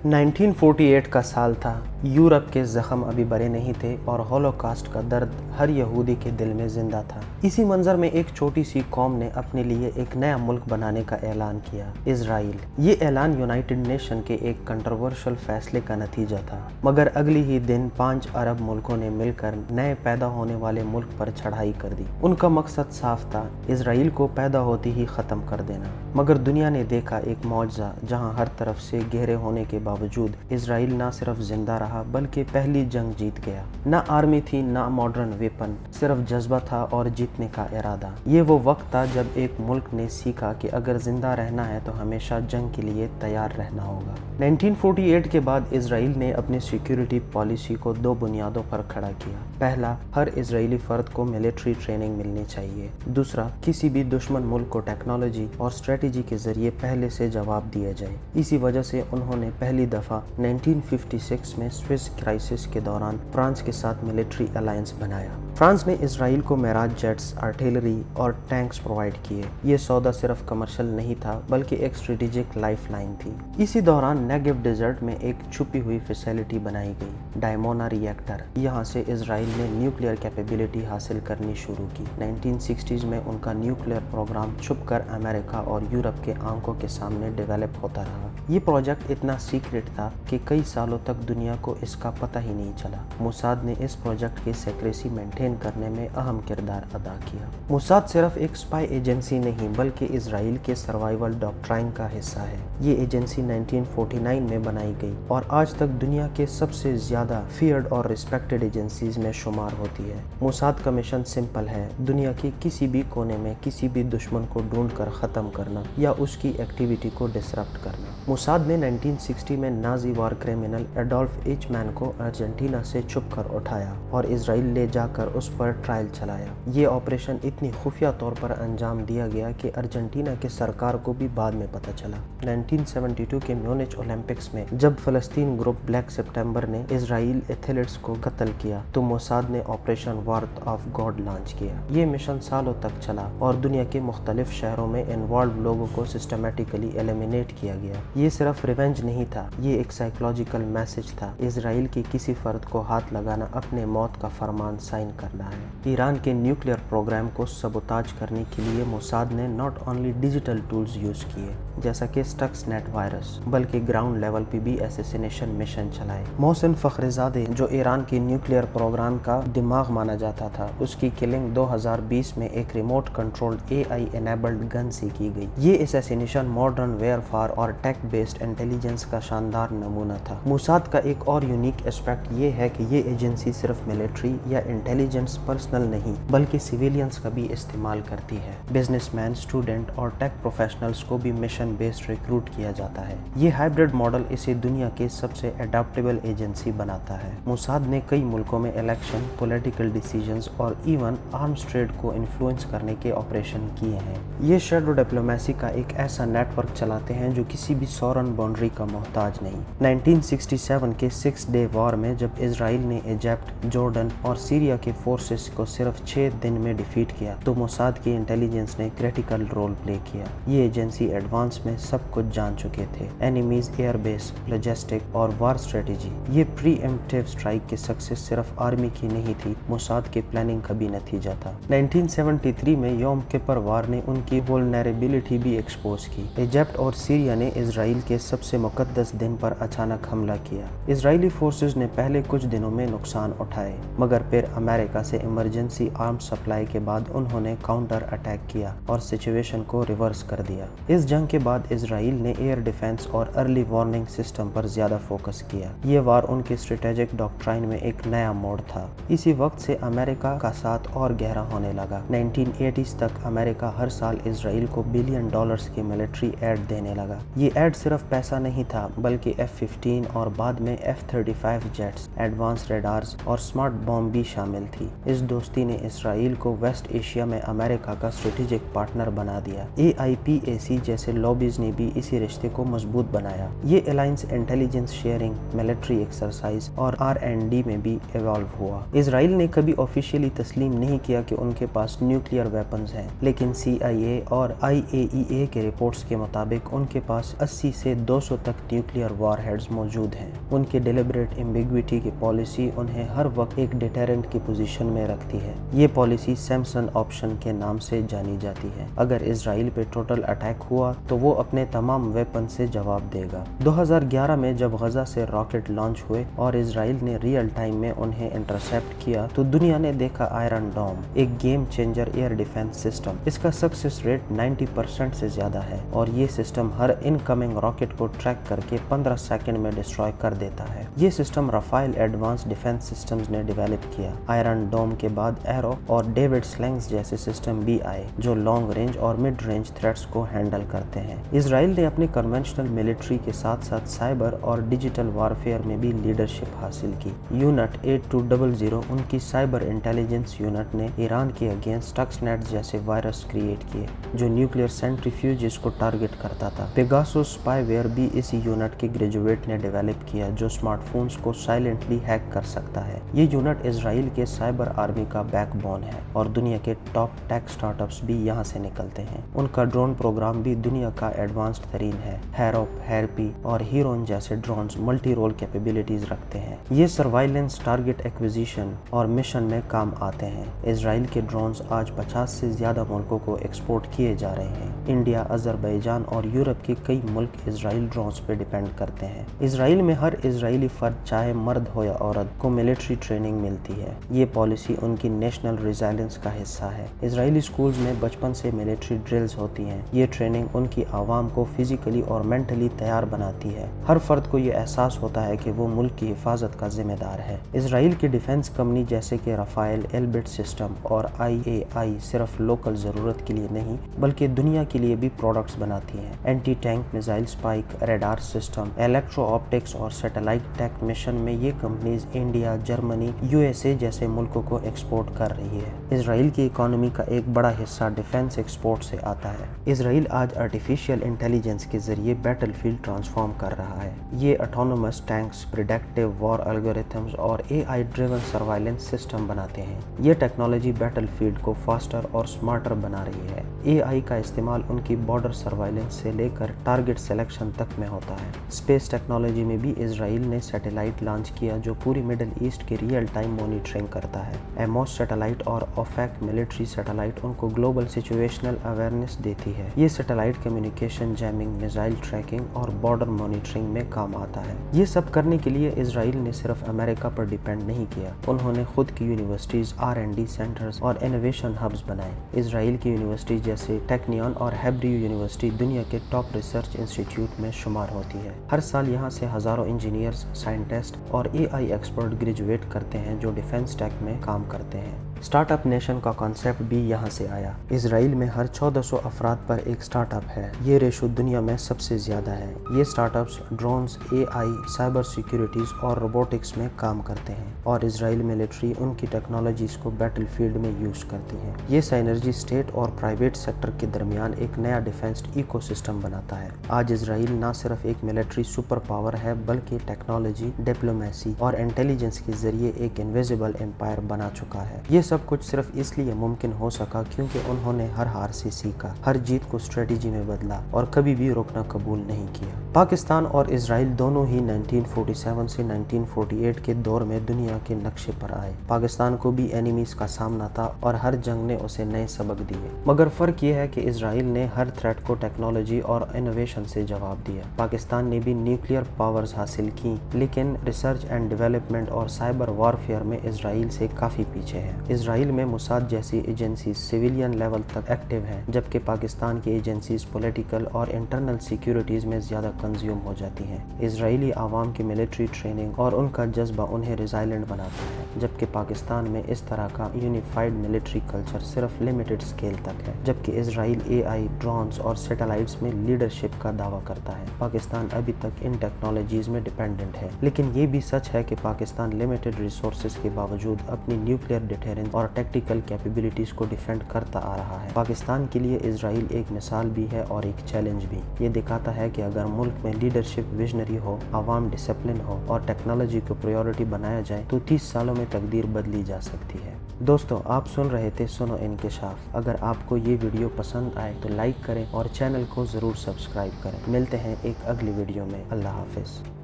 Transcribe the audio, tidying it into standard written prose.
1948 का साल था। यूरोप के जख्म अभी बरे नहीं थे और होलोकॉस्ट का दर्द हर यहूदी के दिल में जिंदा था। इसी मंजर में एक छोटी सी कौम ने अपने लिए एक नया मुल्क बनाने का ऐलान किया, इजराइल। ये ऐलान यूनाइटेड नेशन के एक कंट्रोवर्शियल फैसले का नतीजा था, मगर अगली ही दिन 5 अरब मुल्कों ने मिलकर नए पैदा होने वाले मुल्क पर चढ़ाई कर दी। उनका मकसद साफ था, इजराइल को पैदा होती ही खत्म कर देना। मगर दुनिया ने देखा एक मौजज़ा, जहां हर तरफ से घेरे होने के बावजूद इजराइल ना सिर्फ जिंदा रहा बल्कि पहली जंग जीत गया। ना आर्मी थी, ना मॉडर्न वेपन, सिर्फ जज्बा था और जीतने का इरादा। ये वो वक्त था जब एक मुल्क ने सीखा कि अगर जिंदा रहना है तो हमेशा जंग के लिए तैयार रहना होगा। 1948 के बाद इजराइल ने अपनी सिक्योरिटी पॉलिसी को 2 बुनियादों पर खड़ा किया। पहला, हर इजरायली फर्द को मिलिट्री ट्रेनिंग मिलनी चाहिए। दूसरा, किसी भी दुश्मन मुल्क को टेक्नोलॉजी और स्ट्रेटेजी के जरिए पहले से जवाब दिया जाए। इसी वजह से उन्होंने पहली दफा 1956 में स्विस क्राइसिस के दौरान फ्रांस के साथ मिलिट्री अलायंस बनाया। फ्रांस ने इजराइल को मेराज जेट्स, आर्टिलरी और टैंक्स प्रोवाइड किए। ये सौदा सिर्फ कमर्शियल नहीं था बल्कि एक स्ट्रेटेजिक लाइफलाइन थी। इसी दौरान नेगेव डेजर्ट में एक छुपी हुई फैसिलिटी बनाई गई, डायमोना रिएक्टर। यहाँ से इजराइल ने न्यूक्लियर कैपेबिलिटी हासिल करनी शुरू की। 1960s में उनका न्यूक्लियर प्रोग्राम छुपकर अमेरिका और यूरोप के आंखों के सामने डेवलप होता रहा। ये प्रोजेक्ट इतना सीक्रेट था कि कई सालों तक दुनिया को इसका पता ही नहीं चला। मोसाद ने इस प्रोजेक्ट की सीक्रेसी मेंटेन करने में अहम किरदार अदा किया। मोसाद सिर्फ एक स्पाई एजेंसी नहीं बल्कि इजराइल के सर्वाइवल डॉक्ट्राइन का हिस्सा है। ये एजेंसी 1949 में बनाई गई और आज तक दुनिया के सबसे ज्यादा फियर्ड और रिस्पेक्टेड एजेंसीज में शुमार होती है। मोसाद का मिशन सिंपल है, दुनिया के किसी भी कोने में किसी भी दुश्मन को ढूंढकर खत्म करना या उसकी एक्टिविटी को डिसरप्ट करना। मोसाद ने 1960 में नाजी वार क्रिमिनल एडोल्फ एचमैन को अर्जेंटीना से छुपकर उठाया और इजराइल ले जाकर उस पर ट्रायल चलाया। ये ऑपरेशन इतनी खुफिया तौर पर अंजाम दिया गया कि अर्जेंटीना की सरकार को भी बाद में पता चला। 1972 के म्यूनिच ओलंपिक्स में जब फलस्तीन ग्रुप ब्लैक सितंबर ने इजराइल एथलीट्स को कत्ल किया तो मोसाद ने ऑपरेशन वार्थ ऑफ गॉड लॉन्च किया। ये मिशन सालों तक चला और दुनिया के मुख्तलिफ शहरों में इन्वॉल्व लोगों को सिस्टमेटिकली एलिमिनेट किया गया। ये सिर्फ रिवेंज नहीं था, ये एक साइकोलॉजिकल मैसेज था। इजराइल की किसी फर्द को हाथ लगाना अपने मौत का फरमान साइन करना है। ईरान के न्यूक्लियर प्रोग्राम को सबोताज करने के लिए मोसाद ने not only digital tools use किए जैसा कि स्टक्सनेट वायरस, बल्कि ग्राउंड लेवल पे भी असैसिनेशन मिशन चलाए। मोहसिन फखरीजादे, जो ईरान की न्यूक्लियर प्रोग्राम का दिमाग माना जाता था, उसकी किलिंग 2020 में एक remote controlled AI enabled gun से की गई। ये असैसिनेशन मॉडर्न वेयरफार और टेक बेस्ड इंटेलिजेंस का शानदार नमूना था। मोसाद का एक और यूनिक एस्पेक्ट ये है कि ये एजेंसी सिर्फ मिलिट्री या इंटेलिजेंस पर्सनल नहीं बल्कि सिविलियंस का भी इस्तेमाल करती है। बिजनेसमैन, स्टूडेंट और टेक प्रोफेशनल्स को भी मिशन बेस्ड रिक्रूट किया जाता है। ये हाइब्रिड मॉडल इसे दुनिया के सबसे एडाप्टेबल एजेंसी बनाता है। मोसाद ने कई मुल्कों में इलेक्शन, पॉलिटिकल डिसीजंस और इवन आर्म्स ट्रेड को इन्फ्लुएंस करने के ऑपरेशन किए हैं। ये शैडो डिप्लोमेसी का एक ऐसा नेटवर्क चलाते हैं जो किसी भी सौरन बाउंड्री का मोहताज नहीं। 1967 के 6 डे वॉर में जब इजराइल ने इजिप्ट, जॉर्डन और सीरिया के फोर्सेस को सिर्फ 6 दिन में डिफीट किया तो मोसाद की इंटेलिजेंस ने क्रिटिकल रोल प्ले किया। ये एजेंसी एडवांस में सब कुछ जान चुके थे, एनिमीज एयरबेस, लॉजिस्टिक और वार स्ट्रेटेजी। ये प्रीएम्प्टिव स्ट्राइक की सक्सेस सिर्फ आर्मी की नहीं थी, मोसाद के प्लानिंग का भी नतीजा था। 1973 में योम किपर वार ने उनकी वल्नरेबिलिटी भी एक्सपोज की। इजिप्ट और सीरिया ने इजराइल के सबसे मुकद्दस दिन पर अचानक हमला किया। इजरायली फोर्सेस ने पहले कुछ दिनों में नुकसान उठाए, मगर फिर अमेरिका से इमरजेंसी आर्म्स सप्लाई के बाद उन्होंने काउंटर अटैक किया और सिचुएशन को रिवर्स कर दिया। इस जंग के बाद इजराइल ने एयर डिफेंस और अर्ली वार्निंग सिस्टम पर ज्यादा फोकस किया। ये वार उनके स्ट्रेटेजिक डॉक्ट्राइन में एक नया मोड़ था। इसी वक्त से अमेरिका का साथ और गहरा होने लगा। 1980s तक अमेरिका हर साल इजराइल को $1 बिलियन की मिलिट्री एड देने लगा। ये एड सिर्फ पैसा नहीं था बल्कि F-15 और बाद में F-35 जेट्स, ایڈوانس ریڈارز اور سمارٹ بام بھی شامل تھی۔ اس دوستی نے اسرائیل کو ویسٹ ایشیا میں امریکہ کا اسٹریٹجک پارٹنر بنا دیا۔ AIPAC جیسے لابیز نے بھی اسی رشتے کو مضبوط بنایا۔ یہ alliance intelligence sharing, military exercise اور R&D میں بھی ایوالو ہوا۔ اسرائیل نے کبھی آفیشیلی تسلیم نہیں کیا کہ ان کے پاس نیوکلیئر ویپنز ہیں، لیکن CIA اور IAEA کے رپورٹس کے مطابق ان کے پاس 80 سے 200 تک نیوکلیئر وار ہیڈز موجود ہیں۔ ان کی ڈیلیبریٹ ایمبیگوٹی کی پالیسی انہیں ہر وقت ایک ڈیٹرنٹ کی پوزیشن میں رکھتی ہے۔ یہ پالیسی سیمسن آپشن کے نام سے جانی جاتی ہے۔ اگر اسرائیل پہ ٹوٹل اٹیک ہوا تو وہ اپنے تمام ویپن سے جواب دے گا۔ 2011 میں جب غزہ سے راکٹ لانچ ہوئے اور اسرائیل نے ریئل ٹائم میں انہیں انٹرسیپٹ کیا تو دنیا نے دیکھا آئرن ڈوم، ایک game changer air defense system. اس کا سکسیس ریٹ 90% سے زیادہ ہے اور یہ سسٹم ہر انکمنگ راکٹ کو ٹریک کر کے 15 سیکنڈ میں ڈسٹروائے کر دیتا ہے۔ یہ سسٹم رافائل ایڈوانس ڈیفنس سسٹمز نے ڈیویلپ کیا۔ آئرن ڈوم کے بعد ایرو اور ڈیوڈ سلنگز جیسے سسٹم بھی آئے جو لانگ رینج اور مڈ رینج تھریٹس کو ہینڈل کرتے ہیں۔ اسرائیل نے اپنے کنونشنل ملٹری کے ساتھ ساتھ سائبر اور ڈیجیٹل وارفیئر میں بھی لیڈرشپ حاصل کی۔ یونٹ 8200 ان کی سائبر انٹیلیجنس یونٹ نے ایران کے اگینسٹ اسٹکس نیٹ جیسے وائرس کریٹ کیے جو نیوکلیئر سینٹریفیوجز کو ٹارگٹ کرتا تھا۔ پیگاسوس اسپائی ویئر بھی اسی یونٹ کے گریجویٹ نے ڈیویلپ کیا جو اسمارٹ فونز کو سائلنٹلی ہیک کر سکتا ہے۔ یہ یونٹ اسرائیل کے سائبر آرمی کا بیک بون ہے اور دنیا کے ٹاپ ٹیک اسٹارٹ اپس بھی یہاں سے نکلتے ہیں۔ ان کا ڈرون پروگرام بھی دنیا کا ایڈوانسڈ ترین ہے۔ ہیروپ، ہیرپی اور ہیرون جیسے ڈرونز ملٹی رول کیپیبلٹیز رکھتے ہیں۔ یہ سروائلنس، ٹارگٹ ایکوزیشن اور مشن میں کام آتے ہیں۔ اسرائیل کے ڈرونز آج 50 سے زیادہ ملکوں کو ایکسپورٹ کیے جا رہے ہیں۔ انڈیا، آذربائیجان اور یورپ کے کئی ملک اسرائیل ڈرونز پہ ڈیپینڈ کرتے ہیں۔ اسرائیل میں ہر اسرائیلی فرد چاہے مرد ہو یا عورت کو ملٹری ٹریننگ ملتی ہے۔ یہ پالیسی ان کی نیشنل ریزائلنس کا حصہ ہے۔ اسرائیلی اسکولز میں بچپن سے ملٹری ڈرلز ہوتی ہیں۔ یہ ٹریننگ ان کی عوام کو فزیکلی اور مینٹلی تیار بناتی ہے۔ ہر فرد کو یہ احساس ہوتا ہے کہ وہ ملک کی حفاظت کا ذمہ دار ہے۔ اسرائیل کی ڈیفنس کمپنی جیسے کہ رافائل، ایلبٹ سسٹم اور IAI صرف لوکل ضرورت کے لیے نہیں بلکہ دنیا کے لیے بھی پروڈکٹس بناتی ہیں۔ Anti tank missile Spike, radar system, electro optics اور سیٹلائٹ ٹیک مشن میں یہ کمپنیز انڈیا، جرمنی، USA جیسے ملکوں کو ایکسپورٹ کر رہی ہے۔ اسرائیل کی اکانومی کا ایک بڑا حصہ ڈیفنس ایکسپورٹ سے آتا ہے۔ اسرائیل آج آرٹیفیشیل انٹیلیجنس کے ذریعے بیٹل فیلڈ ٹرانسفارم کر رہا ہے۔ یہ آٹونومس ٹینکس، پریڈکٹیو وار الگورتھمز اور AI ڈریون سروائلنس سسٹم بناتے ہیں۔ یہ ٹیکنالوجی بیٹل فیلڈ کو فاسٹر اور سمارٹر بنا رہی ہے۔ AI کا استعمال ان کی بارڈر سروائلنس سے لے کر ٹارگٹ سلیکشن تک میں ہوتا ہے۔ اسپیس ٹیکنالوجی میں بھی اسرائیل نے سیٹلائٹ لانچ کیا جو پوری مڈل ایسٹ کی ریئل ٹائم مانیٹرنگ کرتا ہے۔ ایموس سیٹلائٹ اور اوفیک ملٹری سیٹلائٹ ان کو گلوبل سچویشنل اویئرنیس دیتی ہے۔ یہ satellite communication, jamming, missile tracking اور بارڈر مانیٹرنگ میں کام آتا ہے۔ یہ سب کرنے کے لیے اسرائیل نے صرف امریکہ پر ڈیپینڈ نہیں کیا، انہوں نے خود کی یونیورسٹیز، R&D سینٹرز اور انوویشن ہبز بنائے۔ اسرائیل کی یونیورسٹیز جیسے ٹیکنیون اور ہیبریو یونیورسٹی دنیا کے ٹاپ ریسرچ انسٹیٹیوٹ میں شمار ہوتی ہے۔ ہر سال یہاں سے ہزاروں انجینئرز، سائنٹسٹ اور AI ایکسپرٹ گریجویٹ کرتے ہیں جو ڈیفنس ٹیک میں کام کرتے ہیں۔ اسٹارٹ اپ نیشن کا کانسیپٹ بھی یہاں سے آیا۔ اسرائیل میں ہر 1400 افراد پر ایک اسٹارٹ اپ ہے۔ یہ ریشو دنیا میں سب سے زیادہ ہے۔ یہ start ups drones, AI، cyber securities اور روبوٹکس میں کام کرتے ہیں اور اسرائیل ملٹری ان کی ٹیکنالوجیز کو بیٹل فیلڈ میں یوز کرتی ہے۔ یہ سائنرجی اسٹیٹ اور پرائیویٹ سیکٹر کے درمیان ایک نیا ڈیفنس ایکو سسٹم بناتا ہے۔ آج اسرائیل نہ صرف ایک ملٹری سپر پاور ہے بلکہ ٹیکنالوجی، ڈپلومیسی اور انٹیلیجنس کے ذریعے ایک انویزیبل امپائر بنا چکا ہے۔ یہ سب کچھ صرف اس لیے ممکن ہو سکا کیونکہ انہوں نے ہر ہار سے سیکھا، ہر جیت کو اسٹریٹجی میں بدلا اور کبھی بھی رکنا قبول نہیں کیا۔ پاکستان اور اسرائیل دونوں ہی 1947 سے 1948 کے دور میں دنیا کے نقشے پر آئے۔ پاکستان کو بھی اینیمیز کا سامنا تھا اور ہر جنگ نے اسے نئے سبق دیے، مگر فرق یہ ہے کہ اسرائیل نے ہر تھریٹ کو ٹیکنالوجی اور انوویشن سے جواب دیا۔ پاکستان نے بھی نیوکلیئر پاورز حاصل کی لیکن ریسرچ اینڈ ڈیولپمنٹ اور سائبر وارفیئر میں اسرائیل سے کافی پیچھے ہے۔ اسرائیل میں موساد جیسی ایجنسیز سویلین لیول تک ایکٹیو ہیں جبکہ پاکستان کی ایجنسیز پولیٹیکل اور انٹرنل سیکیورٹیز میں زیادہ کنزیوم ہو جاتی ہیں۔ اسرائیلی عوام کی ملٹری ٹریننگ اور ان کا جذبہ انہیں ریزائلنٹ بناتا ہے۔ जबकि पाकिस्तान में इस तरह का यूनिफाइड मिलिट्री कल्चर सिर्फ लिमिटेड स्केल तक है। जबकि इजराइल एआई, ड्रोन्स और सैटेलाइट्स में लीडरशिप का दावा करता है, पाकिस्तान अभी तक इन टेक्नोलॉजीज में डिपेंडेंट है। लेकिन ये भी सच है कि पाकिस्तान लिमिटेड रिसोर्सेज के बावजूद अपनी न्यूक्लियर डिटरेंस और टैक्टिकल कैपेबिलिटीज को डिफेंड करता आ रहा है। पाकिस्तान के लिए इजराइल एक मिसाल भी है और एक चैलेंज भी। ये दिखाता है कि अगर मुल्क में लीडरशिप विजनरी हो, आवाम डिसिप्लिन हो और टेक्नोलॉजी को प्रायोरिटी बनाया जाए तो 30 सालों में तकदीर बदली जा सकती है। दोस्तों, आप सुन रहे थे सुनो इंकिशाफ। अगर आपको ये वीडियो पसंद आए तो लाइक करें और चैनल को ज़रूर सब्सक्राइब करें। मिलते हैं एक अगली वीडियो में। अल्लाह हाफिज़।